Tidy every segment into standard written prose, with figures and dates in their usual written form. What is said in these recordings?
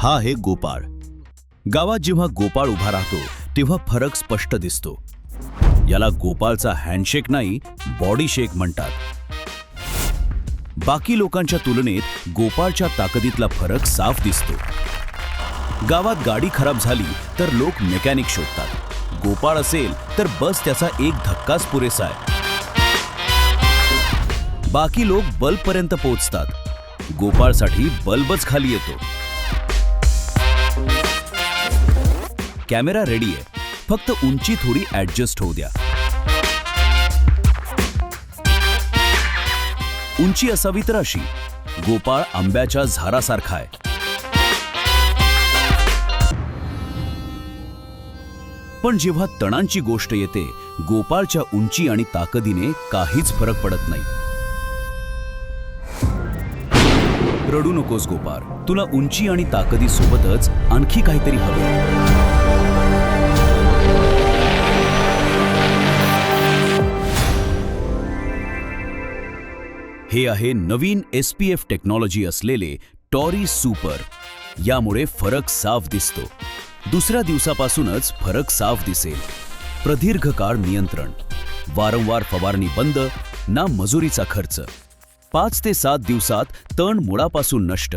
हा आहे गोपाळ. गावात जेव्हा गोपाळ उभा राहतो तेव्हा फरक स्पष्ट दिसतो. याला गोपाळचा हँडशेक नाही, बॉडी शेक म्हणतात. बाकी लोकांच्या तुलनेत गोपाळच्या ताकदीतला फरक साफ दिसतो. गावात गाडी खराब झाली तर लोक मेकॅनिक शोधतात. गोपाळ असेल तर बस त्याचा एक धक्काच पुरेसा आहे. बाकी लोक बल्बपर्यंत पोहोचतात. गोपाळसाठी बल्बच खाली येतो. कॅमेरा रेडी आहे, फक्त उंची थोडी ऍडजस्ट होऊ द्या. उंची असावी तर अशी. गोपाळ आंब्याच्या झाडासारखा आहे. पण जेव्हा तणांची गोष्ट येते, गोपाळच्या उंची आणि ताकदीने काहीच फरक पडत नाही. रडू नकोस गोपाळ, तुला उंची आणि ताकदी सोबतच आणखी काहीतरी हवं. हे आहे नवीन SPF टेक्नॉलॉजी असलेले टॉरी सुपर. यामुळे फरक साफ दिसतो. दुसऱ्या दिवसापासूनच फरक साफ दिसेल. प्रदीर्घ काळ नियंत्रण, वारंवार फवारणी बंद, ना मजुरीचा खर्च. 5 ते 7 दिवसात तण मुळापासून नष्ट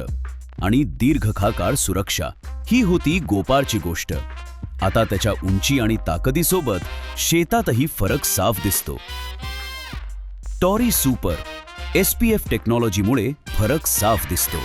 आणि दीर्घकाळ सुरक्षा. ही होती गोपाळची गोष्ट. आता त्याच्या उंची आणि ताकदीसोबत शेतातही फरक साफ दिसतो. टॉरी सुपर SPF टेक्नॉलॉजीमुळे फरक साफ दिसतो.